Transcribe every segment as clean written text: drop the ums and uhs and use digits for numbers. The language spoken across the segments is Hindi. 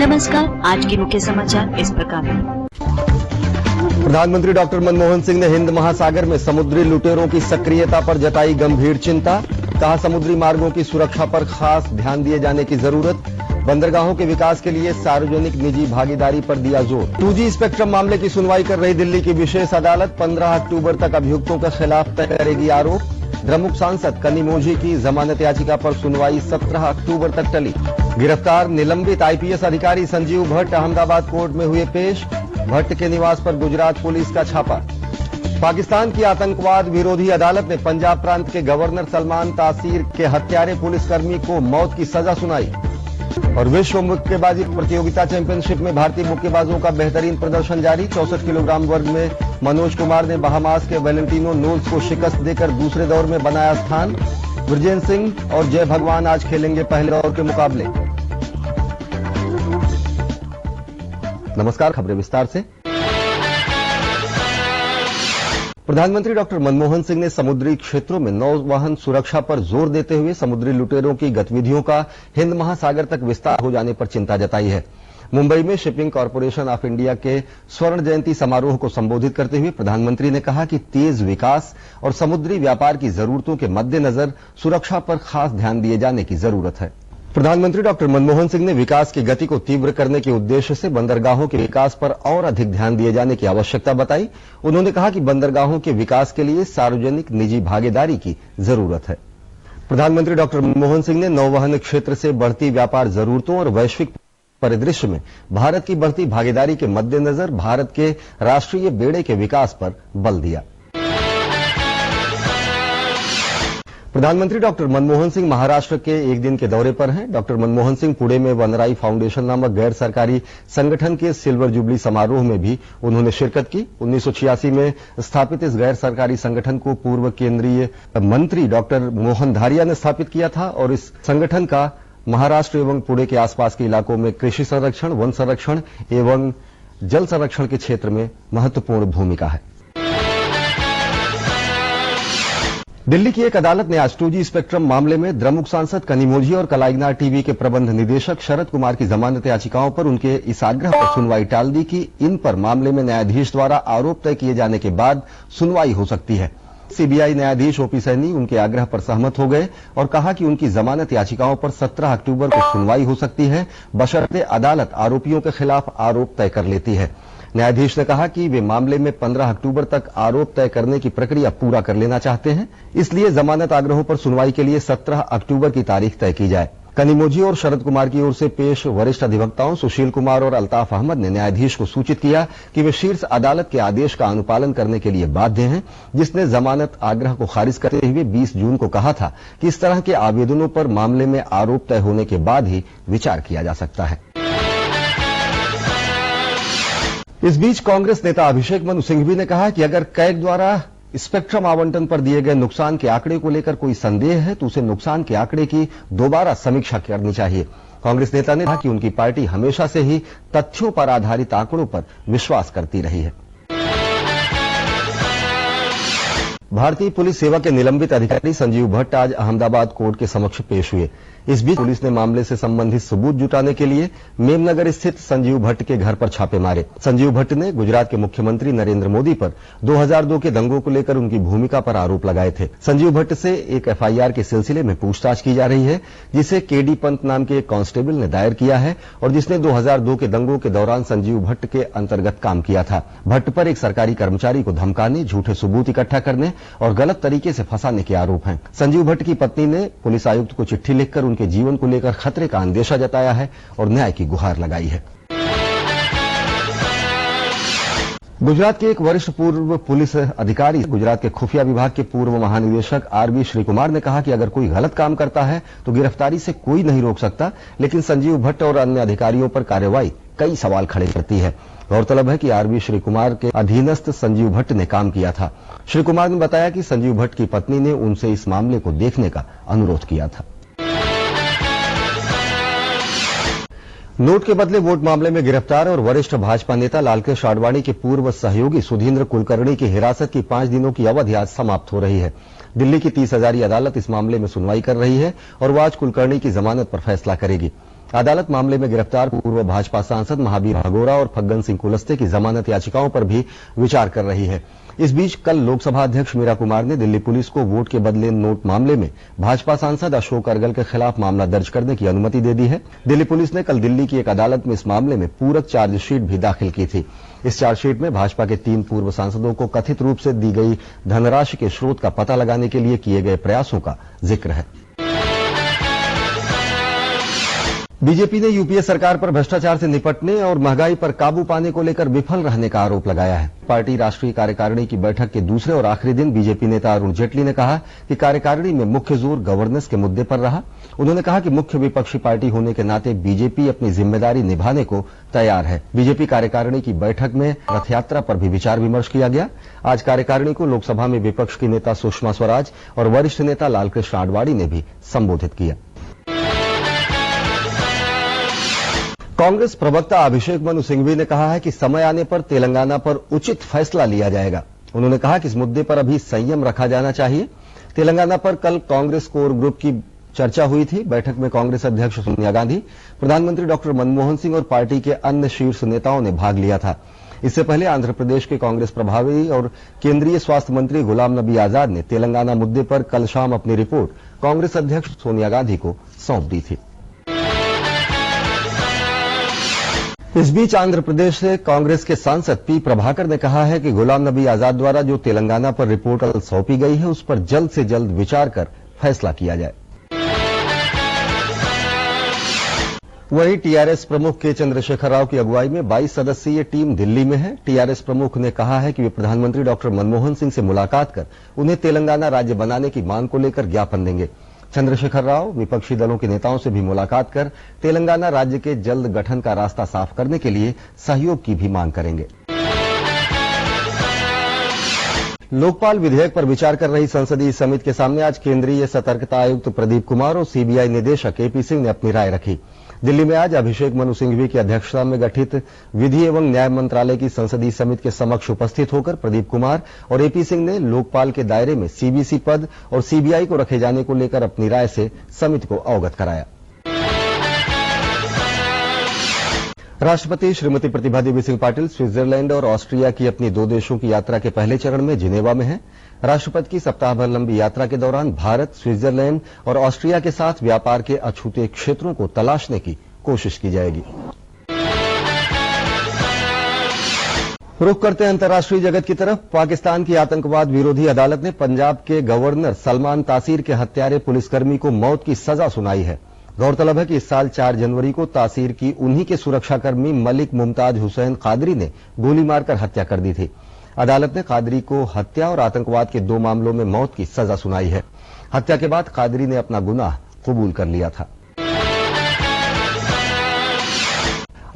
नमस्कार, आज के मुख्य समाचार इस प्रकार हैं। प्रधानमंत्री डॉक्टर मनमोहन सिंह ने हिंद महासागर में समुद्री लुटेरों की सक्रियता पर जताई गंभीर चिंता। कहा, समुद्री मार्गों की सुरक्षा पर खास ध्यान दिए जाने की जरूरत। बंदरगाहों के विकास के लिए सार्वजनिक निजी भागीदारी पर दिया जोर। 2G स्पेक्ट्रम मामले की सुनवाई कर रही दिल्ली की विशेष अदालत 15 अक्टूबर तक अभियुक्तों के खिलाफ तय करेगी आरोप। द्रमुक सांसद कनिमोझी की जमानत याचिका पर सुनवाई 17 अक्टूबर तक टली। गिरफ्तार निलंबित आईपीएस अधिकारी संजीव भट्ट अहमदाबाद कोर्ट में हुए पेश। भट्ट के निवास पर गुजरात पुलिस का छापा। पाकिस्तान की आतंकवाद विरोधी अदालत ने पंजाब प्रांत के गवर्नर सलमान तासीर के हत्यारे पुलिसकर्मी को मौत की सजा सुनाई। और विश्व मुक्केबाजी प्रतियोगिता चैंपियनशिप में भारतीय मुक्केबाजों का बेहतरीन प्रदर्शन जारी। 64 किलोग्राम वर्ग में मनोज कुमार ने बहामास के वैलेंटिनो नोल्स को शिकस्त देकर दूसरे दौर में बनाया स्थान। ब्रजेंद्र सिंह और जय भगवान आज खेलेंगे पहले दौर के मुकाबले। नमस्कार, खबरें विस्तार से। प्रधानमंत्री डॉक्टर मनमोहन सिंह ने समुद्री क्षेत्रों में नौवहन सुरक्षा पर जोर देते हुए समुद्री लुटेरों की गतिविधियों का हिंद महासागर तक विस्तार हो जाने पर चिंता जताई है। मुंबई में शिपिंग कॉरपोरेशन ऑफ इंडिया के स्वर्ण जयंती समारोह को संबोधित करते हुए प्रधानमंत्री ने कहा कि तेज विकास और समुद्री व्यापार की जरूरतों के मद्देनजर सुरक्षा पर खास ध्यान दिए जाने की जरूरत है। प्रधानमंत्री डॉक्टर मनमोहन सिंह ने विकास की गति को तीव्र करने के उद्देश्य से बंदरगाहों के विकास पर और अधिक ध्यान दिए जाने की आवश्यकता बताई। उन्होंने कहा कि बंदरगाहों के विकास के लिए सार्वजनिक निजी भागीदारी की जरूरत है। प्रधानमंत्री डॉक्टर मनमोहन सिंह ने नौवहन क्षेत्र से बढ़ती व्यापार जरूरतों और वैश्विक परिदृश्य में भारत की बढ़ती भागीदारी के मद्देनजर भारत के राष्ट्रीय बेड़े के विकास पर बल दिया। प्रधानमंत्री डॉक्टर मनमोहन सिंह महाराष्ट्र के एक दिन के दौरे पर हैं। डॉक्टर मनमोहन सिंह पुणे में वनराई फाउंडेशन नामक गैर सरकारी संगठन के सिल्वर जुबली समारोह में भी उन्होंने शिरकत की। 1986 में स्थापित इस गैर सरकारी संगठन को पूर्व केंद्रीय मंत्री डॉक्टर मोहन धारिया ने स्थापित किया था और इस संगठन का महाराष्ट्र एवं पुणे के आसपास के इलाकों में कृषि संरक्षण, वन संरक्षण एवं जल संरक्षण के क्षेत्र में महत्वपूर्ण भूमिका है। दिल्ली की एक अदालत ने आज 2G स्पेक्ट्रम मामले में द्रमुक सांसद कनिमोझी और कलाइगनार टीवी के प्रबंध निदेशक शरद कुमार की जमानत याचिकाओं पर उनके इस आग्रह पर सुनवाई टाल दी कि इन पर मामले में न्यायाधीश द्वारा आरोप तय किए जाने के बाद सुनवाई हो सकती है। सीबीआई न्यायाधीश ओपी सैनी उनके आग्रह पर सहमत हो गए और कहा कि उनकी जमानत याचिकाओं पर 17 अक्टूबर को सुनवाई हो सकती है, बशर्ते अदालत आरोपियों के खिलाफ आरोप तय कर लेती है। न्यायाधीश ने कहा कि वे मामले में 15 अक्टूबर तक आरोप तय करने की प्रक्रिया पूरा कर लेना चाहते हैं, इसलिए जमानत आग्रहों पर सुनवाई के लिए 17 अक्टूबर की तारीख तय की जाए। कनिमोझी और शरद कुमार की ओर से पेश वरिष्ठ अधिवक्ताओं सुशील कुमार और अल्ताफ अहमद ने न्यायाधीश को सूचित किया कि वे शीर्ष अदालत के आदेश का अनुपालन करने के लिए बाध्य हैं, जिसने जमानत आग्रह को खारिज करते हुए 20 जून को कहा था कि इस तरह के आवेदनों पर मामले में आरोप तय होने के बाद ही विचार किया जा सकता है। इस बीच कांग्रेस नेता अभिषेक मनु सिंघवी ने कहा कि अगर कैग द्वारा स्पेक्ट्रम आवंटन पर दिए गए नुकसान के आंकड़े को लेकर कोई संदेह है तो उसे नुकसान के आंकड़े की दोबारा समीक्षा करनी चाहिए। कांग्रेस नेता ने कहा कि उनकी पार्टी हमेशा से ही तथ्यों पर आधारित आंकड़ों पर विश्वास करती रही है। भारतीय पुलिस सेवा के निलंबित अधिकारी संजीव भट्ट आज अहमदाबाद कोर्ट के समक्ष पेश हुए। इस बीच पुलिस ने मामले से संबंधित सबूत जुटाने के लिए मेमनगर स्थित संजीव भट्ट के घर पर छापे मारे। संजीव भट्ट ने गुजरात के मुख्यमंत्री नरेंद्र मोदी पर 2002 के दंगों को लेकर उनकी भूमिका पर आरोप लगाए थे। संजीव भट्ट से एक एफआईआर के सिलसिले में पूछताछ की जा रही है, जिसे केडी पंत नाम के एक कांस्टेबल ने दायर किया है और जिसने 2002 के दंगों के दौरान संजीव भट्ट के अंतर्गत काम किया था। भट्ट पर एक सरकारी कर्मचारी को धमकाने, झूठे सबूत इकट्ठा करने और गलत तरीके से फंसाने के आरोप हैं। संजीव भट्ट की पत्नी ने पुलिस आयुक्त को चिट्ठी लिखकर उनके जीवन को लेकर खतरे का अंदेशा जताया है और न्याय की गुहार लगाई है। गुजरात के एक वरिष्ठ पूर्व पुलिस अधिकारी गुजरात के खुफिया विभाग के पूर्व महानिदेशक आरबी श्री कुमार ने कहा कि अगर कोई गलत काम करता है तो गिरफ्तारी से कोई नहीं रोक सकता, लेकिन संजीव भट्ट और अन्य अधिकारियों पर कार्रवाई कई सवाल खड़े करती है। गौरतलब है कि आरबी श्री कुमार के अधीनस्थ संजीव भट्ट ने काम किया था। श्री कुमार ने बताया कि संजीव भट्ट की पत्नी ने उनसे इस मामले को देखने का अनुरोध किया था। नोट के बदले वोट मामले में गिरफ्तार और वरिष्ठ भाजपा नेता लालकृष्ण आडवाणी के पूर्व सहयोगी सुधींद्र कुलकर्णी की हिरासत की 5 दिनों की अवधि आज समाप्त हो रही है। दिल्ली की 30 हजारी अदालत इस मामले में सुनवाई कर रही है और वह आज कुलकर्णी की जमानत पर फैसला करेगी। अदालत मामले में गिरफ्तार पूर्व भाजपा सांसद महावीर भगोरा और फग्गन सिंह कुलस्ते की जमानत याचिकाओं पर भी विचार कर रही है। इस बीच कल लोकसभा अध्यक्ष मीरा कुमार ने दिल्ली पुलिस को वोट के बदले नोट मामले में भाजपा सांसद अशोक अरगल के खिलाफ मामला दर्ज करने की अनुमति दे दी है। दिल्ली पुलिस ने कल दिल्ली की एक अदालत में इस मामले में पूरक चार्जशीट भी दाखिल की थी। इस चार्जशीट में भाजपा के 3 पूर्व सांसदों को कथित रूप से दी गई धनराशि के स्रोत का पता लगाने के लिए किए गए प्रयासों का जिक्र है। बीजेपी ने यूपीए सरकार पर भ्रष्टाचार से निपटने और महंगाई पर काबू पाने को लेकर विफल रहने का आरोप लगाया है। पार्टी राष्ट्रीय कार्यकारिणी की बैठक के दूसरे और आखिरी दिन बीजेपी नेता अरुण जेटली ने कहा कि कार्यकारिणी में मुख्य जोर गवर्नेंस के मुद्दे पर रहा। उन्होंने कहा कि मुख्य विपक्षी पार्टी होने के नाते बीजेपी अपनी जिम्मेदारी निभाने को तैयार है। बीजेपी कार्यकारिणी की बैठक में रथ यात्रा पर भी विचार विमर्श किया गया। आज कार्यकारिणी को लोकसभा में विपक्ष की नेता सुषमा स्वराज और वरिष्ठ नेता लालकृष्ण आडवाणी ने भी संबोधित किया। कांग्रेस प्रवक्ता अभिषेक मनु सिंघवी ने कहा है कि समय आने पर तेलंगाना पर उचित फैसला लिया जाएगा। उन्होंने कहा कि इस मुद्दे पर अभी संयम रखा जाना चाहिए। तेलंगाना पर कल कांग्रेस कोर ग्रुप की चर्चा हुई थी। बैठक में कांग्रेस अध्यक्ष सोनिया गांधी, प्रधानमंत्री डॉक्टर मनमोहन सिंह और पार्टी के अन्य शीर्ष नेताओं ने भाग लिया था। इससे पहले आंध्र प्रदेश के कांग्रेस प्रभारी और केंद्रीय स्वास्थ्य मंत्री गुलाम नबी आजाद ने तेलंगाना मुद्दे पर कल शाम अपनी रिपोर्ट कांग्रेस अध्यक्ष सोनिया गांधी को सौंप दी थी। इस बीच आंध्र प्रदेश से कांग्रेस के सांसद पी प्रभाकर ने कहा है कि गुलाम नबी आजाद द्वारा जो तेलंगाना पर रिपोर्ट कल सौंपी गई है उस पर जल्द से जल्द विचार कर फैसला किया जाए। वहीं टीआरएस प्रमुख के चंद्रशेखर राव की अगुवाई में 22 सदस्यीय टीम दिल्ली में है। टीआरएस प्रमुख ने कहा है कि वे प्रधानमंत्री डॉक्टर मनमोहन सिंह से मुलाकात कर उन्हें तेलंगाना राज्य बनाने की मांग को लेकर ज्ञापन देंगे। चंद्रशेखर राव विपक्षी दलों के नेताओं से भी मुलाकात कर तेलंगाना राज्य के जल्द गठन का रास्ता साफ करने के लिए सहयोग की भी मांग करेंगे। लोकपाल विधेयक पर विचार कर रही संसदीय समिति के सामने आज केंद्रीय सतर्कता आयुक्त प्रदीप कुमार और सीबीआई निदेशक एपी सिंह ने अपनी राय रखी। दिल्ली में आज अभिषेक मनु सिंघवी की अध्यक्षता में गठित विधि एवं न्याय मंत्रालय की संसदीय समिति के समक्ष उपस्थित होकर प्रदीप कुमार और एपी सिंह ने लोकपाल के दायरे में सीबीसी पद और सीबीआई को रखे जाने को लेकर अपनी राय से समिति को अवगत कराया। राष्ट्रपति श्रीमती प्रतिभा देवी सिंह पाटिल स्विट्जरलैंड और ऑस्ट्रिया की अपनी 2 देशों की यात्रा के पहले चरण में जिनेवा में हैं। राष्ट्रपति की सप्ताह भर लंबी यात्रा के दौरान भारत, स्विट्जरलैंड और ऑस्ट्रिया के साथ व्यापार के अछूते क्षेत्रों को तलाशने की कोशिश की जाएगी। रुख करते हैं अंतर्राष्ट्रीय जगत की तरफ। पाकिस्तान की आतंकवाद विरोधी अदालत ने पंजाब के गवर्नर सलमान तासीर के हत्यारे पुलिसकर्मी को मौत की सजा सुनाई है। गौरतलब है कि इस साल 4 जनवरी को तासीर की उन्हीं के सुरक्षाकर्मी मलिक मुमताज हुसैन कादरी ने गोली मारकर हत्या कर दी थी। अदालत ने कादरी को हत्या और आतंकवाद के 2 मामलों में मौत की सजा सुनाई है। हत्या के बाद कादरी ने अपना गुनाह कबूल कर लिया था।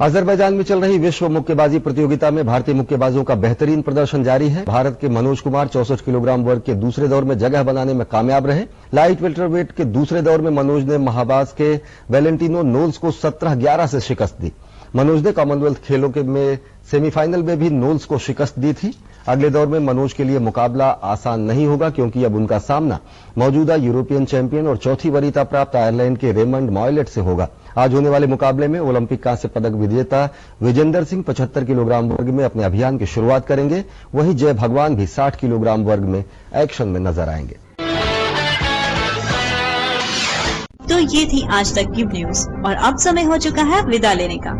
अजरबैजान में चल रही विश्व मुक्केबाजी प्रतियोगिता में भारतीय मुक्केबाजों का बेहतरीन प्रदर्शन जारी है। भारत के मनोज कुमार 64 किलोग्राम वर्ग के दूसरे दौर में जगह बनाने में कामयाब रहे। लाइट वेल्टरवेट के दूसरे दौर में मनोज ने महाबाज के वैलेंटिनो नोल्स को 17-11 से शिकस्त दी। मनोज ने कॉमनवेल्थ खेलों में सेमीफाइनल में भी नोल्स को शिकस्त दी थी। अगले दौर में मनोज के लिए मुकाबला आसान नहीं होगा क्योंकि अब उनका सामना मौजूदा यूरोपियन चैंपियन और चौथी वरीयता प्राप्त आयरलैंड के रेमंड मॉयलेट से होगा। आज होने वाले मुकाबले में ओलंपिक कांस्य पदक विजेता विजेंदर सिंह 75 किलोग्राम वर्ग में अपने अभियान की शुरुआत करेंगे। वहीं जय भगवान भी 60 किलोग्राम वर्ग में एक्शन में नजर आएंगे। तो ये थी आज तक की न्यूज और अब समय हो चुका है विदा लेने का।